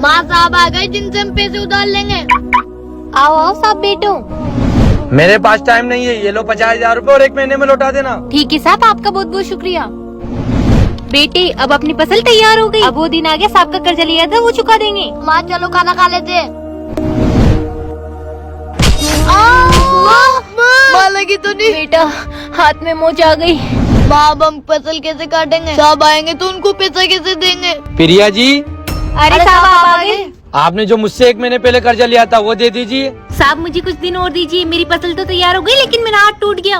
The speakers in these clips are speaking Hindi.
माँ साहब आ गए जिनसे हम पैसे उधार लेंगे। आओ आओ साहब बैठो। मेरे पास टाइम नहीं है, ये लो 50,000 रूपए और 1 महीने में लौटा देना। ठीक है साहब, आपका बहुत बहुत शुक्रिया। बेटे अब अपनी फसल तैयार हो गई, अब वो दिन आ गया, साहब का कर्जा लिया था वो चुका देंगे। माँ चलो खाना खा लेते। माँ लगी तो नहीं? बेटा हाथ में मोच आ गई। माँ अब हम फसल कैसे काटेंगे? साहब आएंगे तो उनको पैसा कैसे देंगे? प्रिया जी, अरे साहब आप आ गए। आपने जो मुझसे 1 महीने पहले कर्जा लिया था वो दे दीजिए। साहब मुझे कुछ दिन और दीजिए, मेरी फसल तो तैयार हो गई लेकिन मेरा हाथ टूट गया।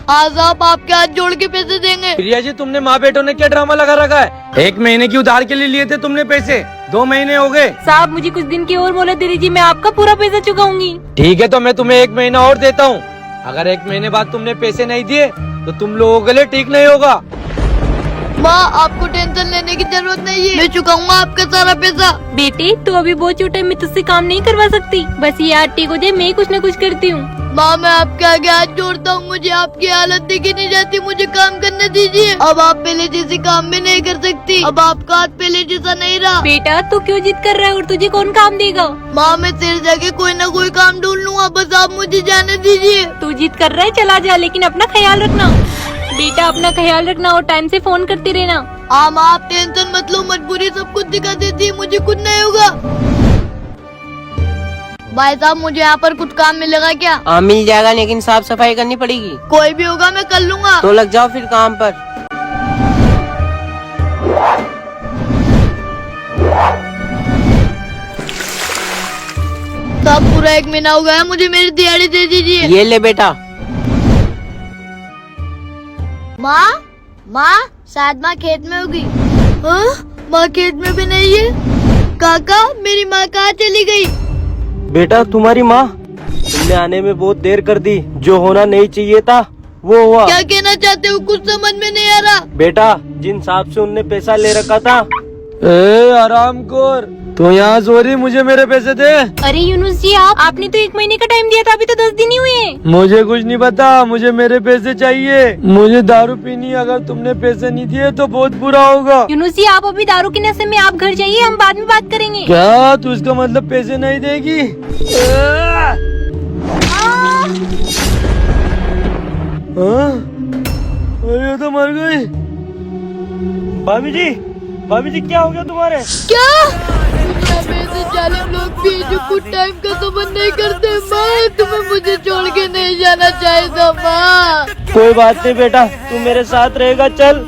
हाँ साहब आपके हाथ जोड़ के पैसे देंगे। प्रिया जी, तुमने माँ बेटों ने क्या ड्रामा लगा रखा है? 1 महीने की उधार के लिए लिए थे तुमने पैसे, 2 महीने हो गए। साहब मुझे कुछ दिन की और मोहलत दे दीजिए, मैं आपका पूरा पैसा चुकाऊंगी। ठीक है, तो मैं तुम्हें 1 महीना और देता हूँ। अगर 1 महीने बाद तुमने पैसे नहीं दिए तो तुम लोगों के लिए ठीक नहीं होगा। माँ आपको टेंशन लेने की जरूरत नहीं है, मैं चुकाऊंगा आपका सारा पैसा। बेटे तू अभी बहुत छोटा है, मैं तुझसे काम नहीं करवा सकती, बस ये आटे को दे, मैं ही कुछ न कुछ करती हूँ। माँ मैं आपके आगे हाथ जोड़ता हूँ, मुझे आपकी हालत देखी नहीं जाती, मुझे काम करने दीजिए। अब आप पहले जैसे काम भी नहीं कर सकती, अब आपका हाथ पहले जैसा नहीं रहा। बेटा तू क्यों जिद कर रहा है और तुझे कौन काम देगा? माँ मैं तेरे जाके कोई न कोई काम ढूंढ लूंगा, बस आप मुझे जाने दीजिए। तू जिद कर रहा है चला जा, लेकिन अपना ख्याल रखना। बेटा अपना ख्याल रखना और टाइम से फोन करती रहना। हाँ माँ आप टेंशन मत लो, मजबूरी सब कुछ दिखा देती है, मुझे कुछ नहीं होगा। भाई साहब मुझे यहाँ पर कुछ काम मिलेगा क्या? हाँ मिल जाएगा, लेकिन साफ सफाई करनी पड़ेगी। कोई भी होगा मैं कर लूंगा। तो लग जाओ फिर काम पर। साहब पूरा 1 महीना हो गया, मुझे मेरी दिहाड़ी दे दीजिए। ये ले बेटा। माँ माँ शायद माँ खेत में होगी। हाँ माँ खेत में भी नहीं है। काका मेरी माँ कहाँ चली गई? बेटा तुम्हारी माँ, तुमने आने में बहुत देर कर दी, जो होना नहीं चाहिए था वो हुआ। क्या कहना चाहते हो, कुछ समझ में नहीं आ रहा। बेटा जिन साहब से उनने पैसा ले रखा था। आराम कर, तो यहाँ सो रही, मुझे मेरे पैसे दे। अरे यूनुस जी आपने तो 1 महीने का टाइम दिया था, अभी तो 10 दिन ही हुए हैं। मुझे कुछ नहीं पता, मुझे मेरे पैसे चाहिए। मुझे दारू पीनी, अगर तुमने पैसे नहीं दिए तो बहुत बुरा होगा। यूनुस जी आप अभी दारू के नशे में, आप घर जाइए, हम बाद में बात करेंगे। क्या तू इसका मतलब पैसे नहीं देगी? अरे तो मर गई। भाभी जी क्या हो गया तुम्हारे? क्या में से जालिम लोग भी जो कुछ टाइम का संबंध नहीं करते। माँ तुम्हें मुझे छोड़ के नहीं जाना चाहिए था माँ। कोई बात नहीं बेटा, तू मेरे साथ रहेगा, चल।